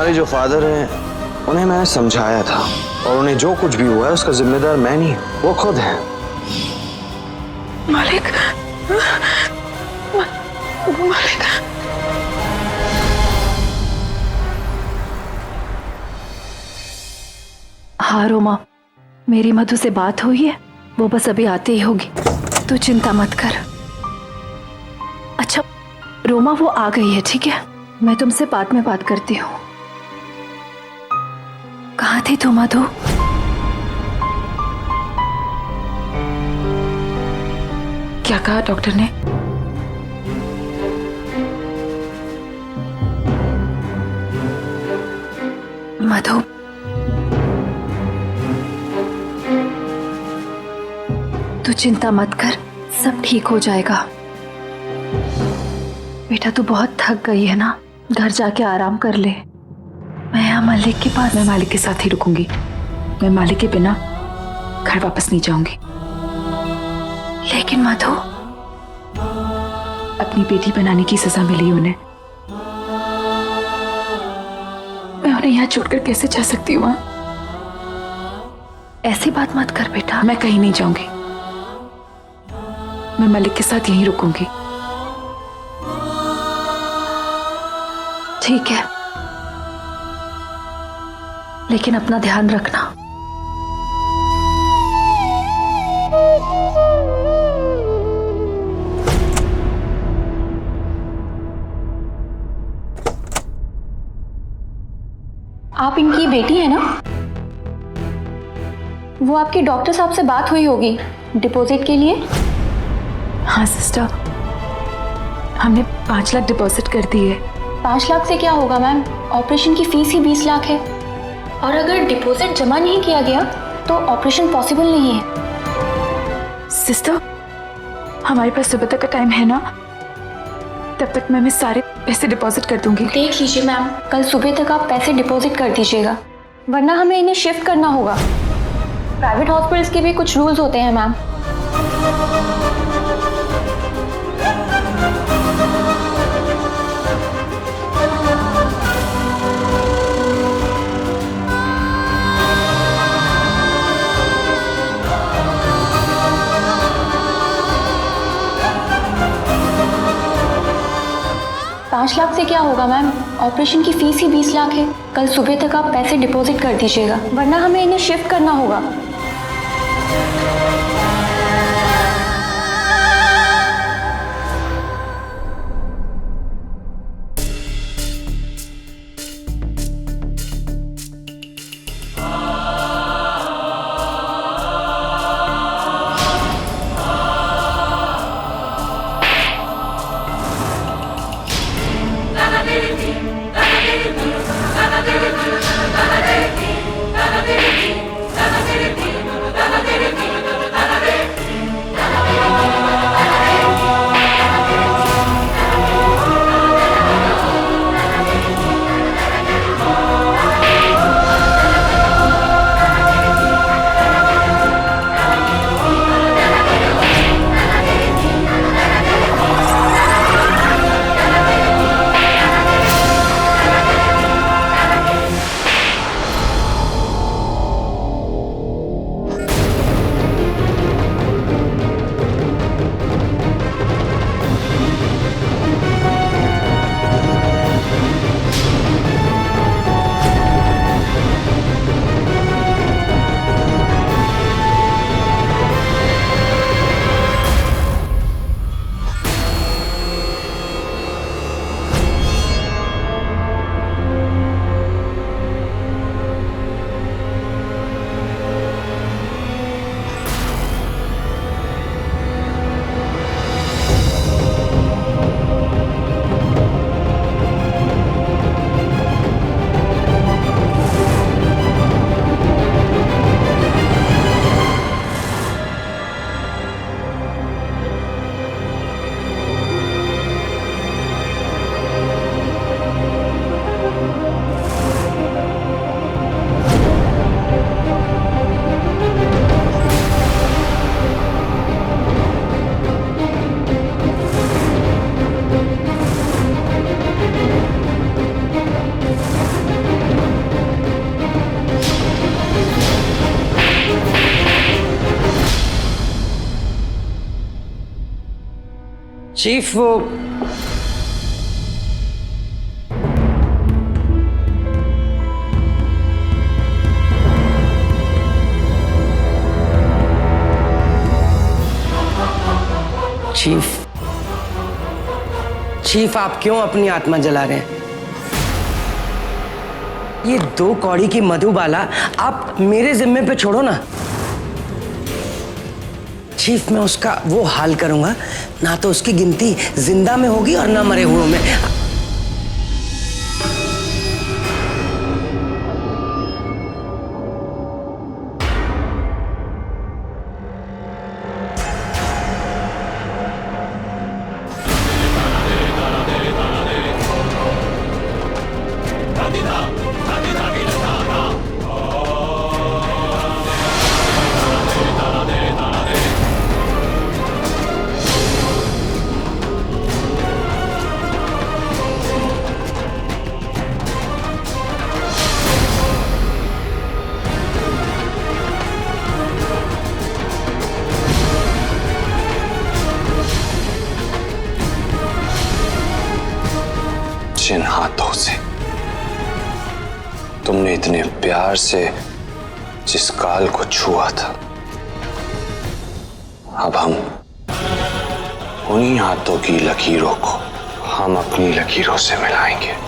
तुम्हारे जो फादर हैं उन्हें मैंने समझाया था और उन्हें जो कुछ भी हुआ है उसका जिम्मेदार मैं नहीं, वो खुद है। मालिक, मालिक। हाँ रोमा, मेरी मधु से बात हुई है, वो बस अभी आते ही होगी, तू चिंता मत कर। अच्छा रोमा, वो आ गई है, ठीक है, मैं तुमसे बाद में बात करती हूँ। कहाँ थी तू मधु? क्या कहा डॉक्टर ने? मधु, तू चिंता मत कर, सब ठीक हो जाएगा। बेटा तू बहुत थक गई है ना, घर जाके आराम कर ले। मैं यहाँ मालिक के पास। मैं मालिक के साथ ही रुकूंगी, मैं मालिक के बिना घर वापस नहीं जाऊंगी। लेकिन मधु, अपनी बेटी बनाने की सजा मिली उन्हें, मैं उन्हें यहाँ छोड़कर कैसे जा सकती हूँ? ऐसी बात मत कर बेटा। मैं कहीं नहीं जाऊंगी, मैं मालिक के साथ यहीं रुकूंगी। ठीक है, लेकिन अपना ध्यान रखना। आप इनकी बेटी है ना? वो आपके डॉक्टर साहब से बात हुई होगी डिपॉजिट के लिए। हाँ सिस्टर, हमने 5 लाख डिपॉजिट कर दी है। 5 लाख से क्या होगा मैम, ऑपरेशन की फीस ही 20 लाख है, और अगर डिपॉजिट जमा नहीं किया गया तो ऑपरेशन पॉसिबल नहीं है। सिस्टर, हमारे पास सुबह तक का टाइम है ना, तब तक मैं सारे पैसे डिपॉजिट कर दूंगी। देख लीजिए मैम, कल सुबह तक आप पैसे डिपॉजिट कर दीजिएगा, वरना हमें इन्हें शिफ्ट करना होगा। प्राइवेट हॉस्पिटल्स के भी कुछ रूल्स होते हैं मैम। $5 लाख से क्या होगा मैम, ऑपरेशन की फीस ही 20 लाख है। कल सुबह तक आप पैसे डिपॉजिट कर दीजिएगा, वरना हमें इन्हें शिफ्ट करना होगा। चीफ वो चीफ आप क्यों अपनी आत्मा जला रहे हैं? ये 2 कौड़ी की मधुबाला आप मेरे जिम्मे पे छोड़ो ना। चीफ मैं उसका वो हाल करूंगा, ना तो उसकी गिनती जिंदा में होगी और ना मरे हुओं में। जिन हाथों से तुमने इतने प्यार से जिस काल को छुआ था, अब हम उन्हीं हाथों की लकीरों को हम अपनी लकीरों से मिलाएंगे।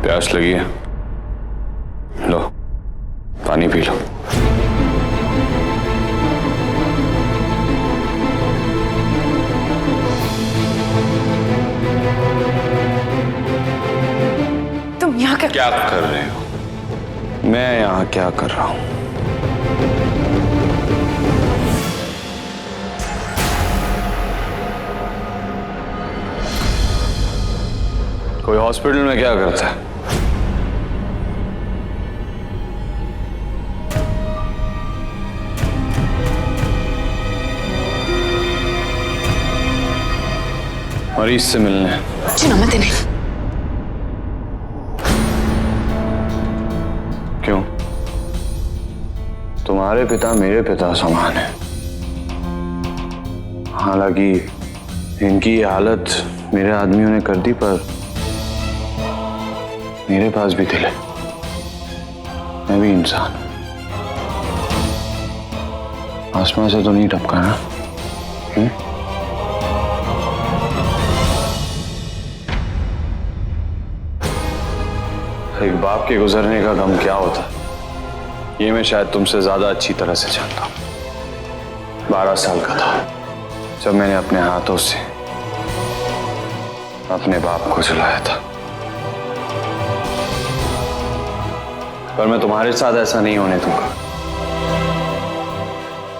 प्यास लगी है, लो पानी पी लो। तुम यहाँ क्या कर रहे हो? मैं यहाँ क्या कर रहा हूँ? कोई हॉस्पिटल में क्या करता है? मरीज से मिलने। मत इन्हें। क्यों? तुम्हारे पिता मेरे पिता समान है। हालांकि इनकी ये हालत मेरे आदमियों ने कर दी, पर मेरे पास भी दिल है, मैं भी इंसान हूं। आसमान से तो नहीं टपका ना? एक बाप के गुजरने का गम क्या होता है, ये मैं शायद तुमसे ज्यादा अच्छी तरह से जानता हूं। 12 साल का था जब मैंने अपने हाथों से अपने बाप को जलाया था, पर मैं तुम्हारे साथ ऐसा नहीं होने दूंगा।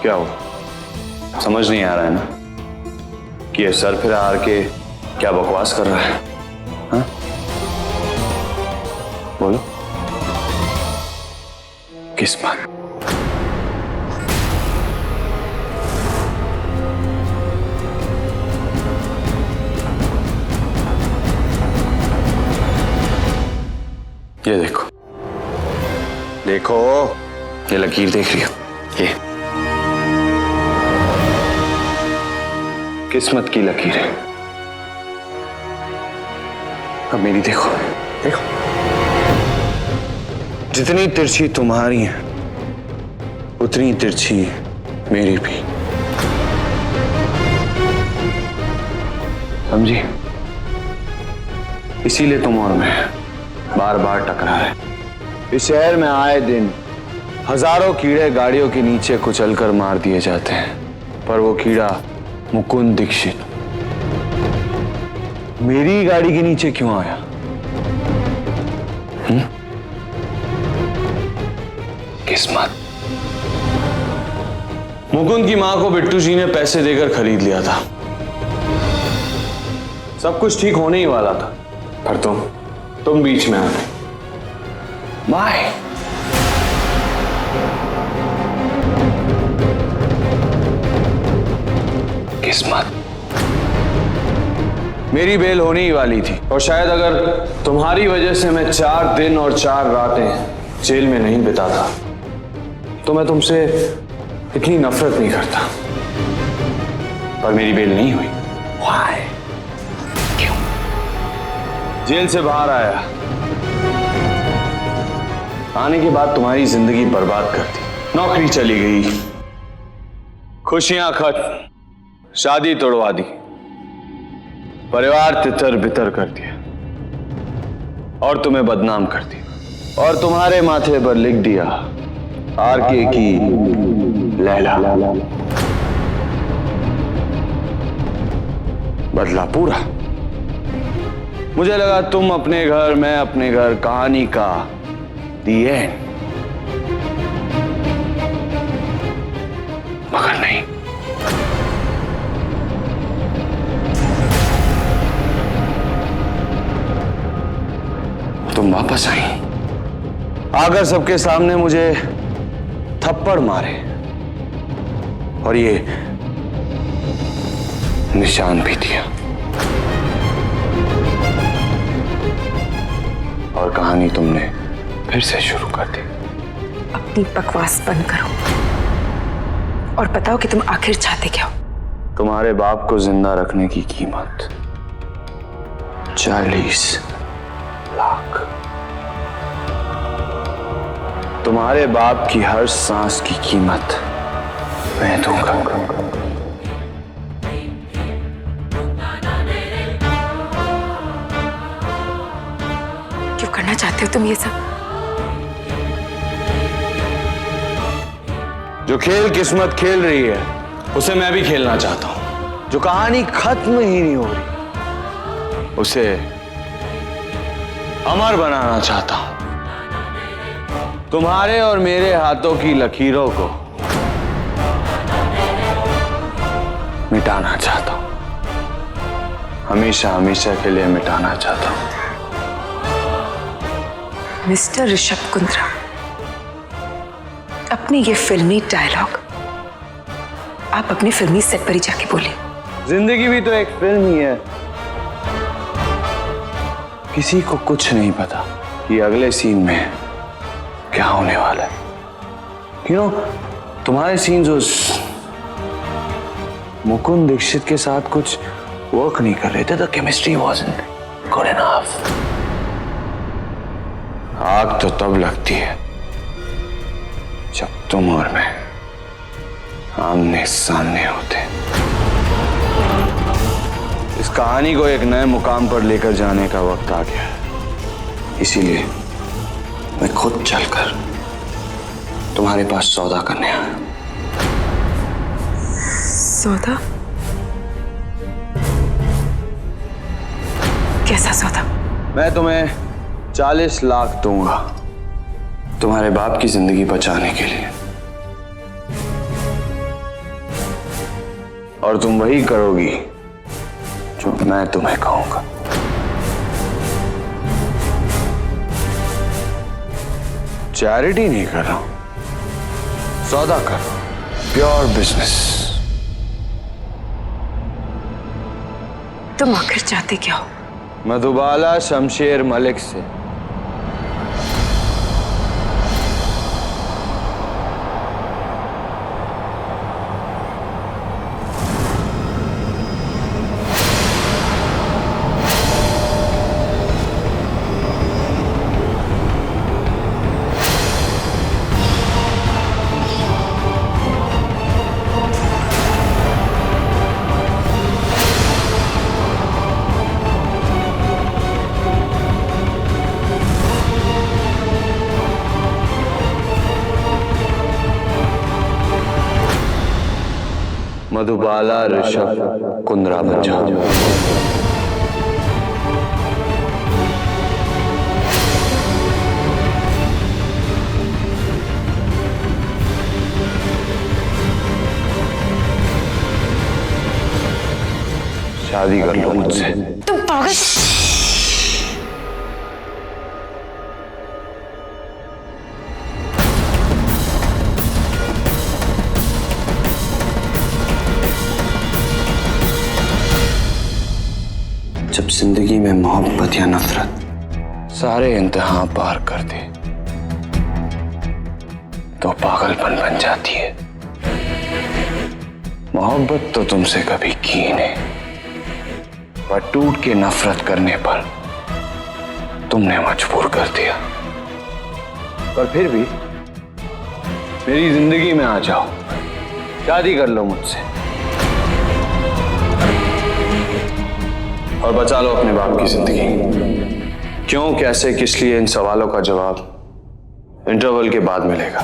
क्या हो, समझ नहीं आ रहा है ना कि ये सर फिर हार के क्या बकवास कर रहा है? हाँ? बोलो। किस्मत। ये देखो, देखो, ये लकीर देख रही हो? ये किस्मत की लकीर है। अब मेरी देखो, देखो, जितनी तिरछी तुम्हारी है उतनी तिरछी मेरी भी। समझी? इसीलिए तुम और मैं बार बार टकरा रहे। इस शहर में आए दिन हजारों कीड़े गाड़ियों के नीचे कुचलकर मार दिए जाते हैं, पर वो कीड़ा मुकुंद दीक्षित मेरी गाड़ी के नीचे क्यों आया? किस्मत। मुकुंद की मां को बिट्टू जी ने पैसे देकर खरीद लिया था। सब कुछ ठीक होने ही वाला था, पर तुम बीच में आ गए। माय किस्मत। मेरी बेल होने ही वाली थी, और शायद अगर तुम्हारी वजह से मैं 4 दिन और 4 रातें जेल में नहीं बिताता तो मैं तुमसे इतनी नफरत नहीं करता। पर मेरी बेल नहीं हुई। Why? क्यों? जेल से बाहर आया, आने के बाद तुम्हारी जिंदगी बर्बाद कर दी। नौकरी चली गई, खुशियां खत्म, शादी तोड़वा दी, परिवार तितर बितर कर दिया और तुम्हें बदनाम कर दिया, और तुम्हारे माथे पर लिख दिया आरके की लैला। बदला पूरा। मुझे लगा तुम अपने घर, मैं अपने घर, कहानी का दी एंड। मगर नहीं, तुम वापस आई, आकर सबके सामने मुझे थप्पड़ मारे और ये निशान भी दिया, और कहानी तुमने फिर से शुरू कर दी। अपनी बकवास बंद करो और बताओ कि तुम आखिर चाहते क्या हो। तुम्हारे बाप को जिंदा रखने की कीमत 40 लाख। तुम्हारे बाप की हर सांस की कीमत मैं दूंगा। क्यों करना चाहते हो तुम ये सब? जो खेल किस्मत खेल रही है उसे मैं भी खेलना चाहता हूं। जो कहानी खत्म ही नहीं हो रही उसे अमर बनाना चाहता हूं। तुम्हारे और मेरे हाथों की लकीरों को मिटाना चाहता हूं, हमेशा हमेशा के लिए मिटाना चाहता हूं। मिस्टर ऋषभ कुंद्रा, अपनी ये फिल्मी डायलॉग आप अपनी फिल्मी सेट पर ही जाके बोलिए। जिंदगी भी तो एक फिल्म ही है। किसी को कुछ नहीं पता कि अगले सीन में क्या होने वाला है। तुम्हारे सीन्स उस मुकुंद दीक्षित के साथ कुछ वर्क नहीं कर रहे थे। The chemistry wasn't good enough. आग तो तब लगती है जब तुम और मैं आमने सामने होते। इस कहानी को एक नए मुकाम पर लेकर जाने का वक्त आ गया, इसीलिए मैं खुद चलकर तुम्हारे पास सौदा करने आया। सौदा? कैसा सौदा? मैं तुम्हें 40 लाख दूंगा तुम्हारे बाप की जिंदगी बचाने के लिए, और तुम वही करोगी जो मैं तुम्हें कहूंगा। चैरिटी नहीं कर रहा हूं, सौदा कर, प्योर बिजनेस। तुम आखिर चाहते क्या हो? मधुबाला शमशेर मलिक से मधुबाला ऋषभ कुंद्रा बन जाओ। शादी कर लो मुझसे। तुम पागल। जब जिंदगी में मोहब्बत या नफरत सारे इंतहा पार कर दे तो पागलपन बन जाती है। मोहब्बत तो तुमसे कभी की नहीं, पर टूट के नफरत करने पर तुमने मजबूर कर दिया। पर फिर भी मेरी जिंदगी में आ जाओ, शादी कर लो मुझसे और बचा लो अपने बाप की जिंदगी। क्यों, कैसे, किस लिए, इन सवालों का जवाब इंटरवल के बाद मिलेगा।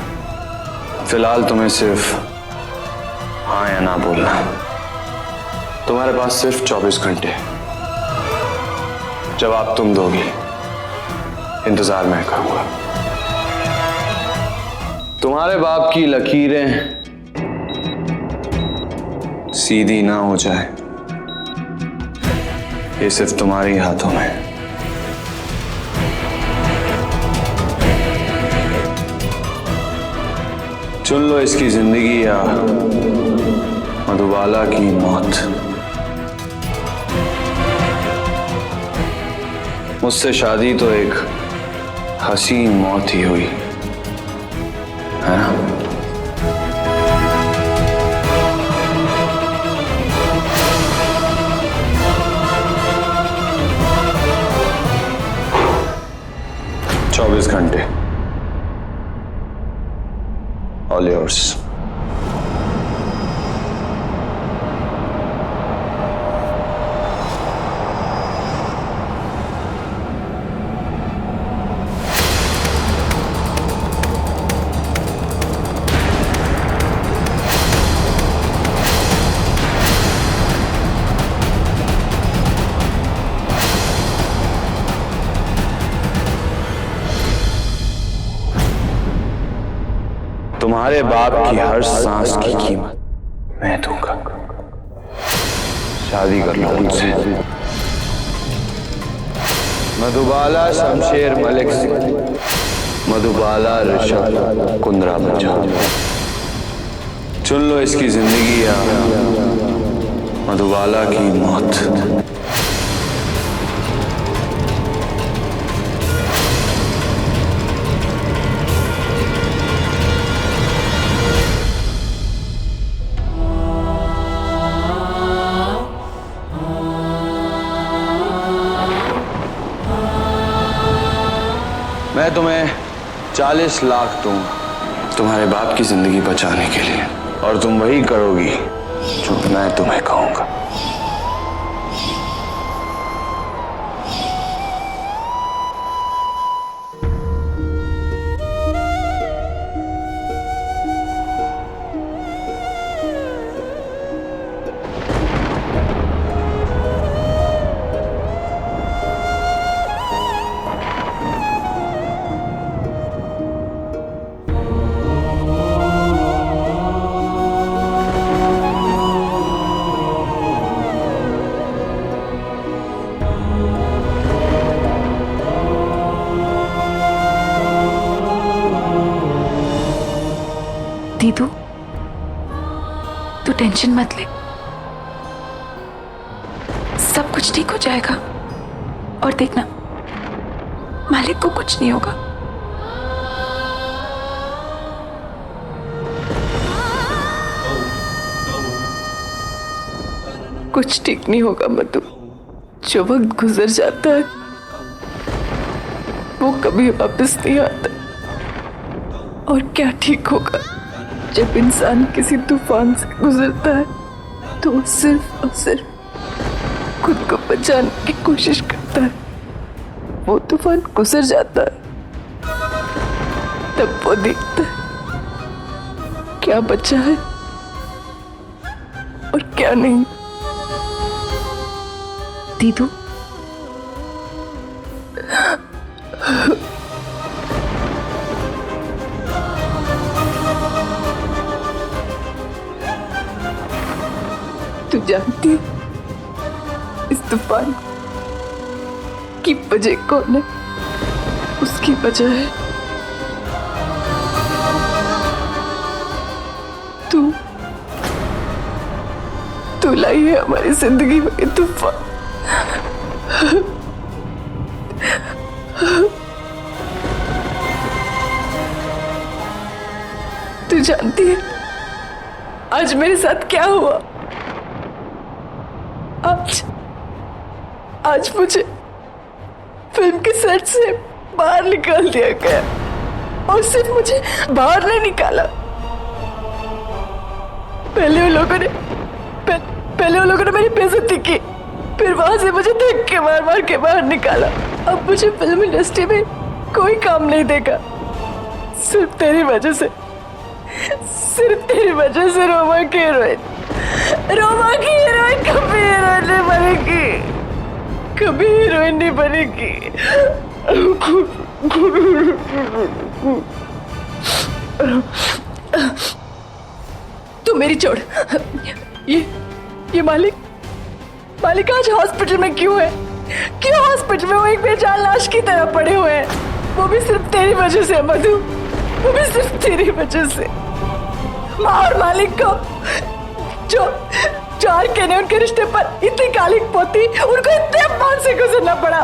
फिलहाल तुम्हें सिर्फ हाँ या ना बोलना। तुम्हारे पास सिर्फ 24 घंटे हैं। जवाब तुम दोगी, इंतजार मैं करूंगा। तुम्हारे बाप की लकीरें सीधी ना हो जाए, ये सिर्फ तुम्हारे हाथों में है। चुन लो इसकी जिंदगी या मधुबाला की मौत। मुझसे शादी तो एक हसीन मौत ही हुई है ना। चौबीस घंटे ऑल योर्स। तुम्हारे बाप की हर सांस की कीमत मैं दूंगा। शादी कर लो मुझसे। मधुबाला शमशेर मलिक से मधुबाला ऋषभ कुंद्रा बन जाओ। चुन लो इसकी जिंदगी या मधुबाला की मौत। मैं तुम्हें 40 लाख दूंगा तुम्हारे बाप की जिंदगी बचाने के लिए, और तुम वही करोगी जो मैं तुम्हें कहूंगा। टेंशन मत ले, सब कुछ ठीक हो जाएगा। और देखना, मालिक को कुछ नहीं होगा। कुछ ठीक नहीं होगा मधु। जो वक्त गुजर जाता है वो कभी वापस नहीं आता। और क्या ठीक होगा, जब इंसान किसी तूफान से गुजरता है तो वो सिर्फ और सिर्फ खुद को बचाने की कोशिश करता है। वो तूफान गुजर जाता है, तब वो देखता है क्या बचा है और क्या नहीं। दीदू, तू जानती है इस तूफान की वजह कौन है? उसकी वजह है तू लाई है हमारी जिंदगी में ये तूफान। तू जानती है आज मेरे साथ क्या हुआ? आज मुझे फिल्म के सेट से बाहर निकाल दिया गया। और सिर्फ मुझे बाहर नहीं निकाला, पहले उन लोगों ने मेरी बेइज्जती की, फिर वहां से मुझे धक्के मार मार के बाहर निकाला। अब मुझे फिल्म इंडस्ट्री में कोई काम नहीं देगा, सिर्फ तेरी वजह से रोमा की हीरोइन कभी हीरोइन नहीं बनेगी। तू मेरी छोड़। ये मालिक आज हॉस्पिटल में क्यों है? क्यों हॉस्पिटल में वो एक बेजान लाश की तरह पड़े हुए हैं? वो भी सिर्फ तेरी वजह से मधु, वो भी सिर्फ तेरी वजह से। माँ और मालिक को जो आरके ने उनके रिश्ते पर इतनी कालिक पोती, उनको इतने अपमान से गुजरना पड़ा।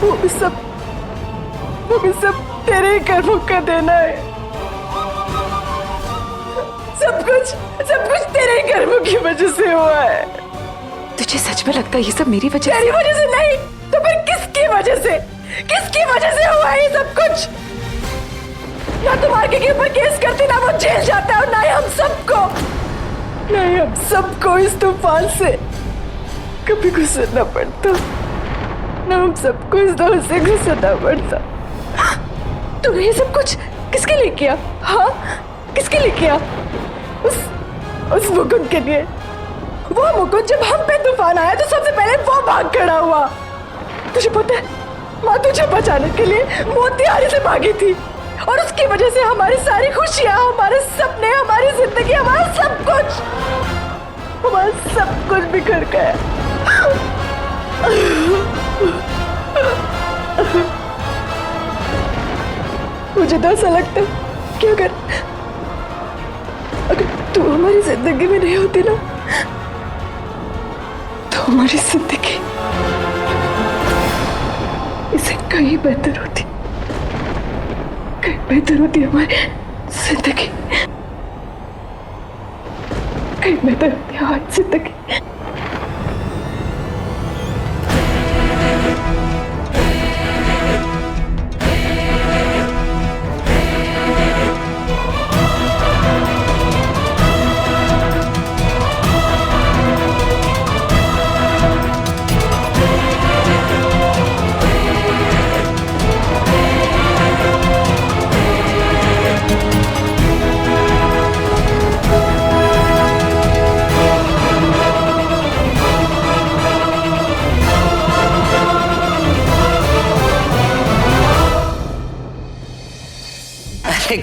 वो भी सब तेरे ही कर्मों का देना है। सब कुछ तेरे ही कर्मों की वजह से हुआ है। तुझे सच में लगता है ये सब मेरी वजह? तेरी वजह से नहीं तो फिर किसकी वजह से हुआ है ये सब कुछ? ना तुम आरके के ऊपर केस करती, ना वो जेल जाता है, और ना ही हम सबको इस तूफान से कभी गुजरना पड़ता। ना हम सबको इस दौर से गुजरना पड़ता। तूने ये सब कुछ किसके लिए किया? हाँ, किसके लिए किया? उस मुकुंद के लिए। वो मुकुंद जब हम पे तूफान आया तो सबसे पहले वो भाग खड़ा हुआ। तुझे पता है, माँ तुझे बचाने के लिए मोतिहारी से भागी थी, और उसकी वजह से हमारी सारी खुशियां, हमारे सपने, हमारी जिंदगी, हमारा सब कुछ बिखर गया। मुझे तो ऐसा लगता है कि अगर तू हमारी जिंदगी में नहीं होती ना, तो हमारी जिंदगी इससे कहीं बेहतर होती हमारी जिंदगी, कहीं बेहतर होती हमारी जिंदगी।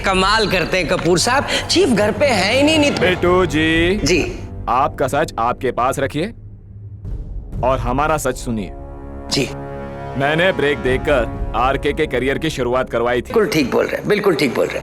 कमाल करते हैं कपूर साहब, चीफ घर पे है ही नहीं। बेटू जी, आपका सच आपके पास रखिए और हमारा सच सुनिए। जी, मैंने ब्रेक देकर आरके के करियर की शुरुआत करवाई थी। बिल्कुल ठीक बोल रहे, बिल्कुल ठीक बोल रहे।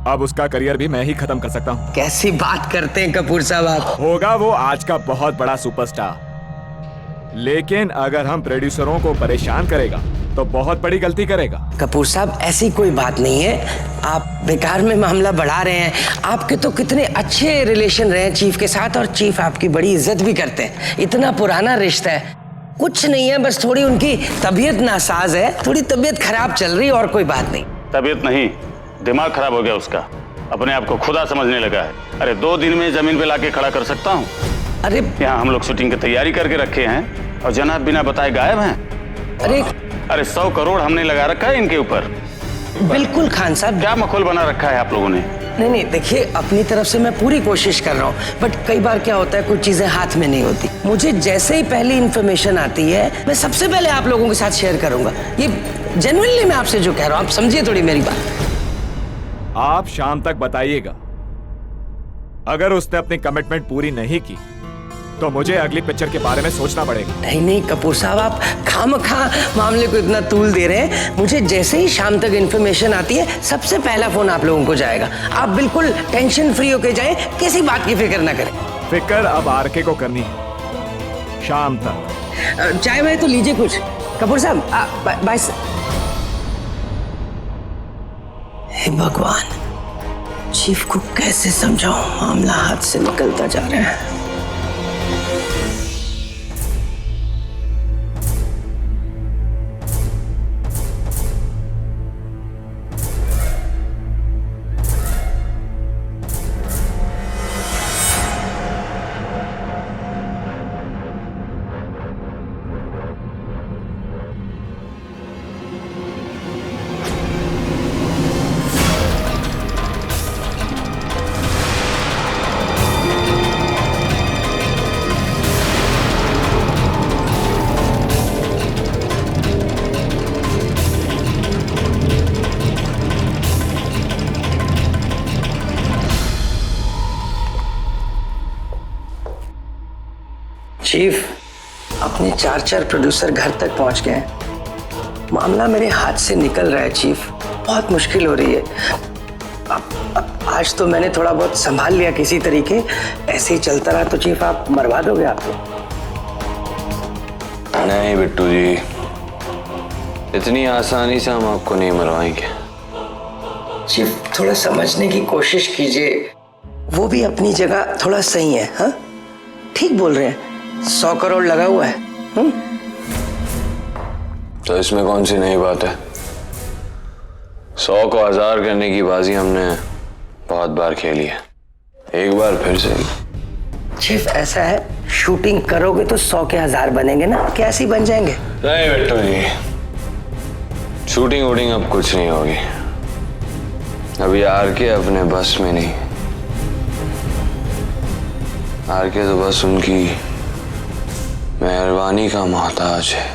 अब उसका करियर भी मैं ही खत्म कर सकता हूँ। कैसी बात करते हैं कपूर साहब आप। होगा वो आज का बहुत बड़ा सुपरस्टार, लेकिन अगर हम प्रोड्यूसरों को परेशान करेगा तो बहुत बड़ी गलती करेगा। कपूर साहब ऐसी कोई बात नहीं है, आप बेकार में मामला बढ़ा रहे हैं। आपके तो कितने अच्छे रिलेशन रहे चीफ के साथ, और चीफ आपकी बड़ी इज्जत भी करते हैं। इतना पुराना रिश्ता है। कुछ नहीं है, बस थोड़ी उनकी तबीयत नासाज है, थोड़ी तबीयत खराब चल रही है, और कोई बात नहीं। तबीयत नहीं, दिमाग खराब हो गया उसका। अपने आप को खुदा समझने लगा है। अरे 2 दिन में जमीन पे लाके खड़ा कर सकता हूँ। अरे यहाँ हम लोग शूटिंग की तैयारी करके रखे हैं और जनाब बिना बताए गायब हैं। अरे 100 करोड़ हमने लगा रखा है इनके ऊपर। बिल्कुल खान साहब। क्या मखौल बना रखा है आप लोगों ने? नहीं, देखिए अपनी तरफ से मैं पूरी कोशिश कर रहा हूँ, बट कई बार क्या होता है कुछ चीजें हाथ में नहीं होती। मुझे जैसे ही पहली इन्फॉर्मेशन आती है मैं सबसे पहले आप लोगों के साथ शेयर करूंगा। ये जेन्युइनली मैं आपसे जो कह रहा हूँ, आप समझिए थोड़ी मेरी बात। आप शाम तक बताइएगा। अगर उसने अपनी कमिटमेंट पूरी नहीं की तो मुझे अगली पिक्चर के बारे में सोचना पड़ेगा। नहीं कपूर साहब, आप खामखा मामले को इतना तूल दे रहे हैं। मुझे जैसे ही शाम तक इन्फॉर्मेशन आती है सबसे पहला फोन आप लोगों को जाएगा। आप बिल्कुल टेंशन फ्री होके जाएं, किसी बात की फिक्र ना करें। फिक्र अब आरके को करनी है शाम तक। चाय वाय तो लीजिए कुछ। कपूर साहब बाय। हे भगवान, चीफ को कैसे समझाऊं, मामला हाथ से निकलता जा रहा है। चीफ, अपने 4 प्रोड्यूसर घर तक पहुंच गए हैं। मामला मेरे हाथ से निकल रहा है चीफ, बहुत मुश्किल हो रही है। अब आज तो मैंने थोड़ा बहुत संभाल लिया किसी तरीके, ऐसे ही चलता रहा तो चीफ आप मरवा दोगे आपको। नहीं बिट्टू जी, इतनी आसानी से हम आपको नहीं मरवाएंगे। चीफ थोड़ा समझने की कोशिश कीजिए, वो भी अपनी जगह थोड़ा सही है। हाँ ठीक बोल रहे हैं, 100 करोड़ लगा हुआ है। तो इसमें कौन सी नई बात है? 100 को 1000 करने की बाजी हमने बहुत बार खेली है, एक बार फिर से। चीफ ऐसा है, शूटिंग करोगे तो 100 के 1000 बनेंगे ना, कैसे बन जाएंगे? नहीं बिट्टू जी, शूटिंग वूटिंग अब कुछ नहीं होगी। अभी आरके अपने बस में नहीं। आरके तो बस उनकी मेहरबानी का मोहताज है।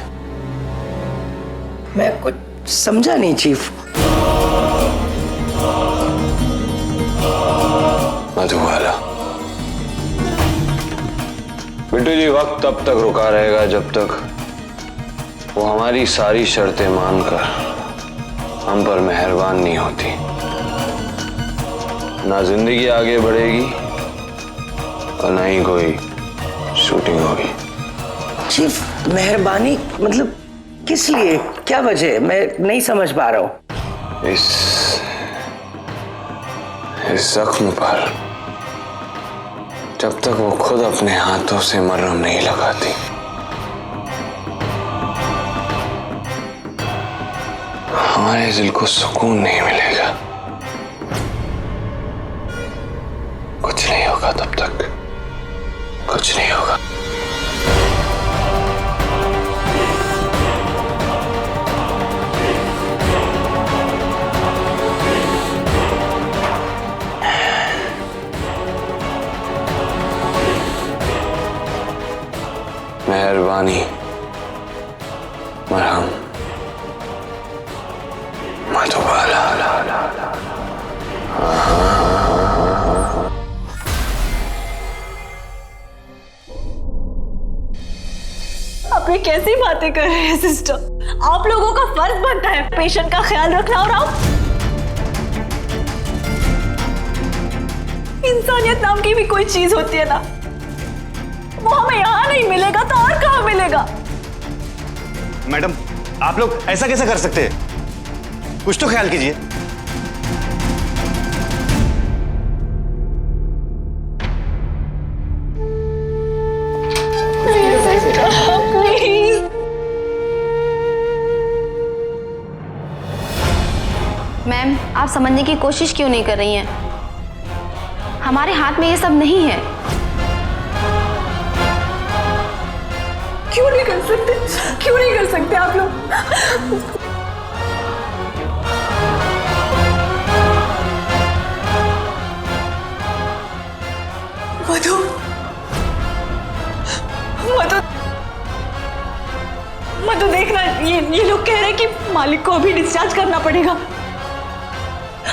मैं कुछ समझा नहीं चीफ। मधुबाला, बिट्टू जी वक्त तब तक रुका रहेगा जब तक वो हमारी सारी शर्तें मानकर हम पर मेहरबान नहीं होती। ना जिंदगी आगे बढ़ेगी और ना ही कोई शूटिंग होगी। चीफ मेहरबानी मतलब किस लिए, क्या वजह? मैं नहीं समझ पा रहा हूँ। इस जख्म पर जब तक वो खुद अपने हाथों से मरहम नहीं लगाती, हमारे दिल को सुकून नहीं मिलेगा। कुछ नहीं होगा तब तक, कुछ नहीं होगा। मेहरबानी, मरहम, मधुबाला। आप ये कैसी बातें कर रहे हैं सिस्टर? आप लोगों का फर्ज बनता है पेशेंट का ख्याल रखना। और आप इंसानियत नाम की भी कोई चीज होती है ना, वो हमें यहाँ नहीं मिलेगा तो और कहाँ मिलेगा? मैडम, आप लोग ऐसा कैसे कर सकते हैं? कुछ तो ख्याल कीजिए। मैम, आप समझने की कोशिश क्यों नहीं कर रही हैं? हमारे हाथ में ये सब नहीं है। क्यों नहीं कर सकते? क्यों नहीं कर सकते आप लोग? मधु, मधु, मधु देखना, ये लोग कह रहे हैं कि मालिक को अभी डिस्चार्ज करना पड़ेगा।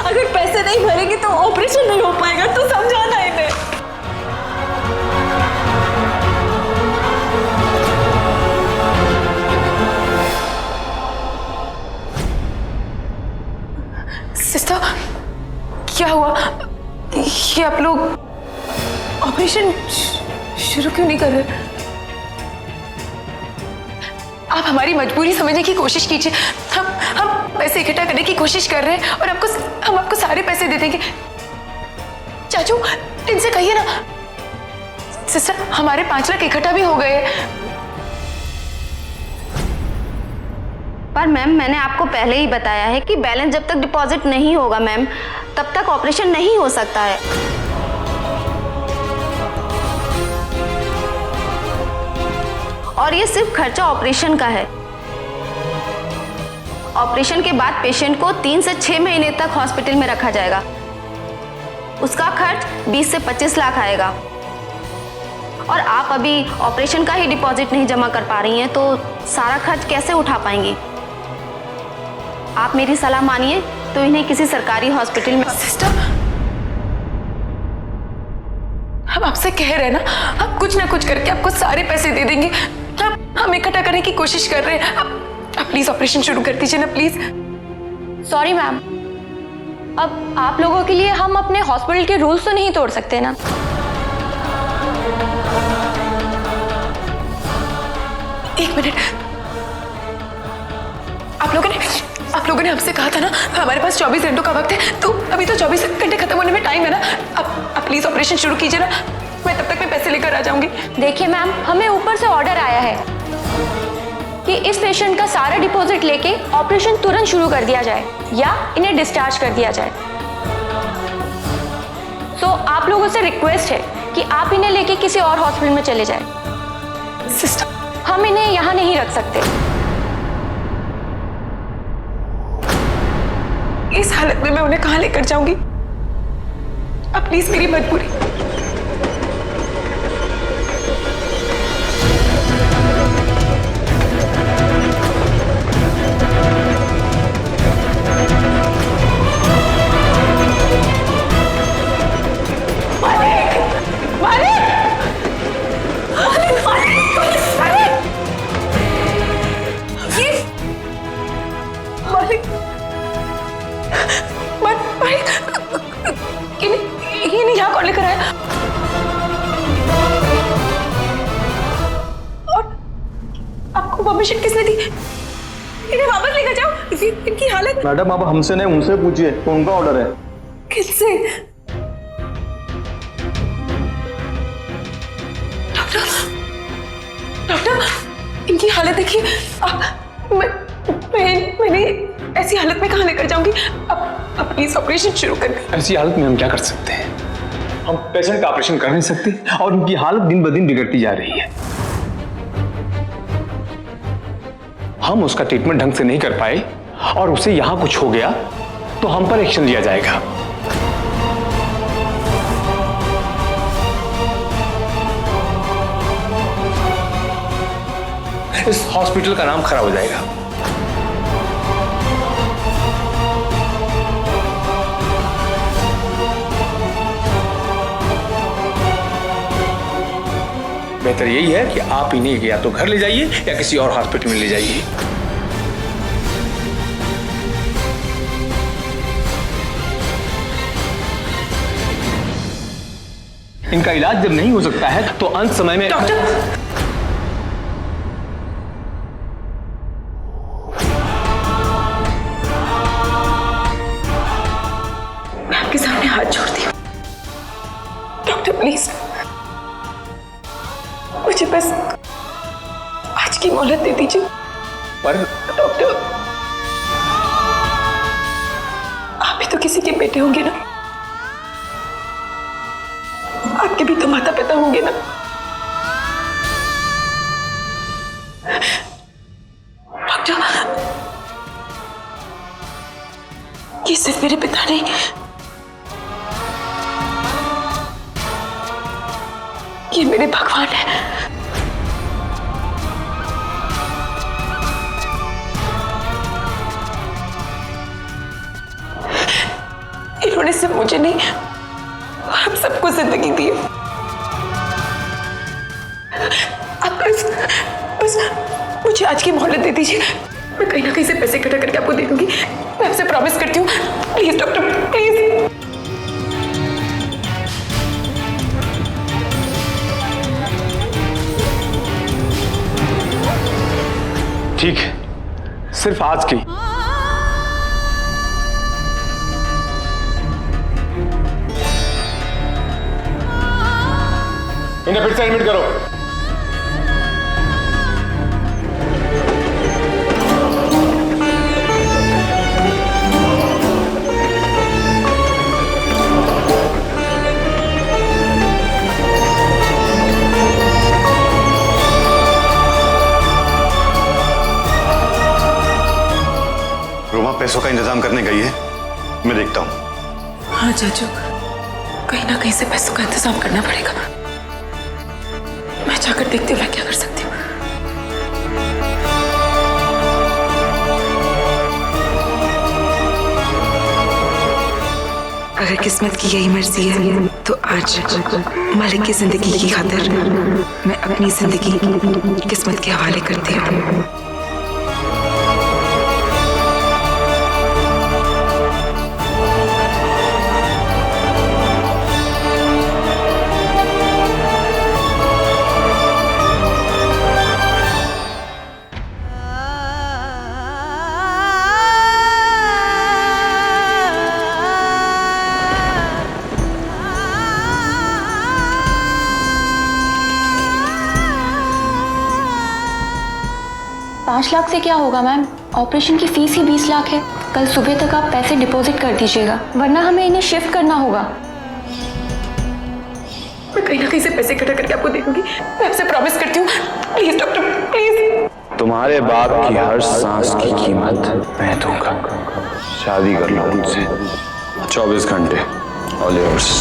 अगर पैसे नहीं भरेंगे तो ऑपरेशन नहीं हो पाएगा, तो समझाना इन्हें। सिस्टर, क्या हुआ? ये आप लोग ऑपरेशन शुरू क्यों नहीं कर रहे? आप हमारी मजबूरी समझने की कोशिश कीजिए। हम पैसे इकट्ठा करने की कोशिश कर रहे हैं और हम आपको सारे पैसे दे देंगे। चाचू, इनसे कहिए ना। सिस्टर, हमारे 5 लाख इकट्ठा भी हो गए। पर मैम, मैंने आपको पहले ही बताया है कि बैलेंस जब तक डिपॉजिट नहीं होगा मैम, तब तक ऑपरेशन नहीं हो सकता है। और ये सिर्फ खर्चा ऑपरेशन का है। ऑपरेशन के बाद पेशेंट को 3 से 6 महीने तक हॉस्पिटल में रखा जाएगा। उसका खर्च 20 से 25 लाख आएगा। और आप अभी ऑपरेशन का ही डिपॉजिट नहीं जमा कर पा रही हैं, तो सारा खर्च कैसे उठा पाएंगी? आप मेरी सलाह मानिए तो इन्हें किसी सरकारी हॉस्पिटल में। सिस्टर, हम आपसे कह रहे हैं ना, हम कुछ ना कुछ करके आपको सारे पैसे दे देंगे। हम इकट्ठा करने की कोशिश कर रहे हैं। आप प्लीज ऑपरेशन शुरू कर दीजिए ना, प्लीज। सॉरी मैम, अब आप लोगों के लिए हम अपने हॉस्पिटल के रूल्स तो नहीं तोड़ सकते ना। एक मिनट, आप लोगों ने हमसे कहा था ना हमारे पास 24 घंटों का वक्त है, तो अभी तो 24 घंटे खत्म होने में टाइम है ना। आप प्लीज ऑपरेशन शुरू कीजिए ना, मैं तब तक मैं पैसे लेकर आ जाऊंगी। देखिए मैम, हमें ऊपर से ऑर्डर आया है कि इस पेशेंट का सारा डिपॉजिट लेके ऑपरेशन तुरंत शुरू कर दिया जाए या इन्हें डिस्चार्ज कर दिया जाए। तो आप लोगों से रिक्वेस्ट है कि आप इन्हें लेके किसी और हॉस्पिटल में चले जाएं। सिस्टर, हम इन्हें यहाँ नहीं रख सकते। इस हालत में मैं उन्हें कहाँ लेकर जाऊंगी? अब प्लीज मेरी मजबूरी। इन्हें यहाँ कौन लेकर आया? और आपको परमिशन किसने दी? इन्हें वापस लेकर जाओ। इनकी हालत। मैडम, आप हमसे नहीं उनसे पूछिए, उनका ऑर्डर है। किससे? डॉक्टर, इनकी हालत देखिए। मैंने ऐसी हालत में कहाँ लेकर जाऊंगी? अब प्लीज ऑपरेशन शुरू कर दें। ऐसी हालत में हम क्या कर सकते हैं? हम पेशेंट का ऑपरेशन कर नहीं सकते और उनकी हालत दिन ब दिन बिगड़ती जा रही है। हम उसका ट्रीटमेंट ढंग से नहीं कर पाए और उसे यहां कुछ हो गया तो हम पर एक्शन लिया जाएगा। इस हॉस्पिटल का नाम खराब हो जाएगा। बेहतर यही है कि आप इन्हें या तो घर ले जाइए या किसी और हॉस्पिटल में ले जाइए। इनका इलाज जब नहीं हो सकता है तो अंत समय में डॉक्टर, मैं आपके सामने हाथ जोड़ती हूँ। डॉक्टर प्लीज मुझे बस आज की मोहलत दे दीजिए। पर डॉक्टर, आप भी तो किसी के बेटे होंगे ना, आपके भी तो माता पिता होंगे ना। डॉक्टर, ये सिर्फ मेरे पिता नहीं, ये मेरे भगवान है। इन्होंने सिर्फ मुझे नहीं, हम सबको जिंदगी दी है। आप बस मुझे आज की मोहलत दे दीजिए। मैं कहीं ना कहीं से पैसे इकट्ठा करके आपको दे दूंगी। मैं आपसे प्रॉमिस करती हूँ। Please doctor, please. ठीक है, सिर्फ आज की। इन्हें फिर से एडमिट करो। रोमा पैसों का इंतजाम करने गई है, मैं देखता हूं। हाँ चाचू, कहीं ना कहीं से पैसों का इंतजाम करना पड़ेगा। मैं जाकर देखती हूँ मैं क्या कर सकती हूँ। अगर किस्मत की यही मर्जी है तो आज मालिक की जिंदगी की खातिर मैं अपनी जिंदगी किस्मत के हवाले करती हूँ। $5 लाख से क्या होगा मैम? ऑपरेशन की फीस ही 20 लाख है। कल सुबह तक आप पैसे डिपॉजिट कर दीजिएगा, वरना हमें इन्हें शिफ्ट करना होगा। मैं कहीं ना कहीं से पैसे इकट्ठा करके आपको दे दूंगी। मैं आपसे प्रॉमिस करती हूँ। Please doctor, please. तुम्हारे बाप की हर सांस की कीमत मैं दूंगा। शादी कर लो मुझसे। 24 घंटे ऑल योर्स।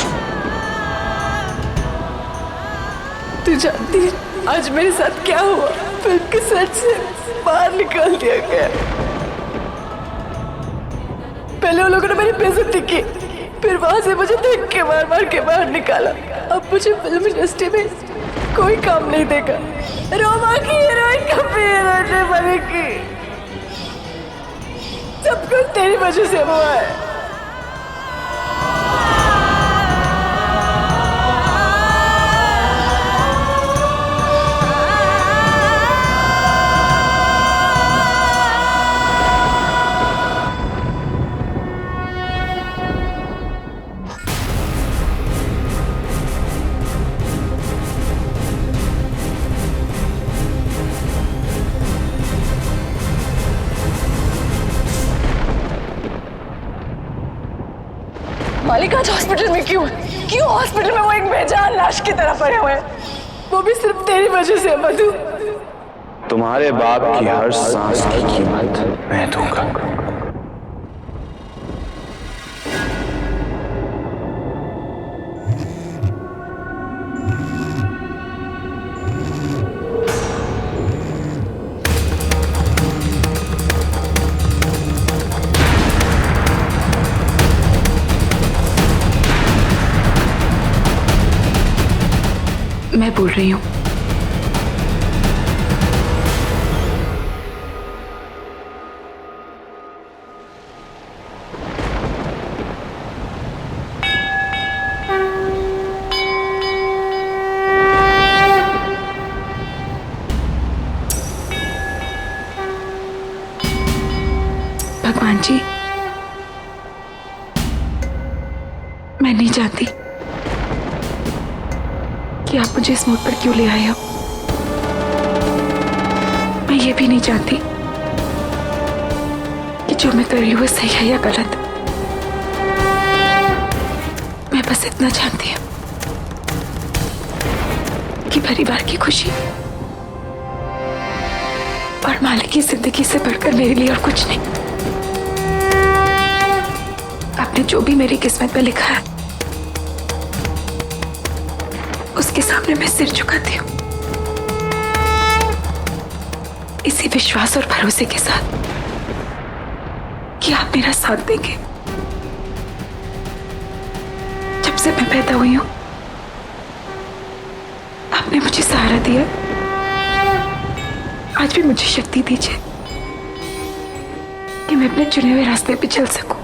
तू जानती है आज मेरे साथ क्या हुआ? फिल्म के सेट से बाहर निकाल दिया गया। पहले उन लोगों ने मेरी बेइज्जती की, फिर वहां से मुझे देख के मार मार के बाहर निकाला। अब मुझे फिल्म इंडस्ट्री में कोई काम नहीं देगा। रोमा की हीरोइन कब भी हीरोइन बनेगी? सब कुछ तेरी वजह से हुआ है। मालिक आज हॉस्पिटल में क्यों है? क्यों हॉस्पिटल में वो एक बेजान लाश की तरह पड़े हुए हैं? वो भी सिर्फ तेरी वजह से मधु। तुम्हारे बाप की हर सांस की कीमत मैं दूंगा। मैं बोल रही हूँ। भगवान जी, मैं नहीं जानती कि आप मुझे इस मोड़ पर क्यों ले आए हो। मैं ये भी नहीं जानती कि जो मैं कर रही हूँ सही है या गलत। मैं बस इतना जानती हूँ कि परिवार की खुशी और मालिक की जिंदगी से बढ़कर मेरे लिए और कुछ नहीं। आपने जो भी मेरी किस्मत में लिखा है उसके सामने मैं सिर झुकाती हूँ, इसी विश्वास और भरोसे के साथ कि आप मेरा साथ देंगे। जब से मैं पैदा हुई हूं आपने मुझे सहारा दिया, आज भी मुझे शक्ति दीजिए कि मैं अपने चुने हुए रास्ते पे चल सकूं।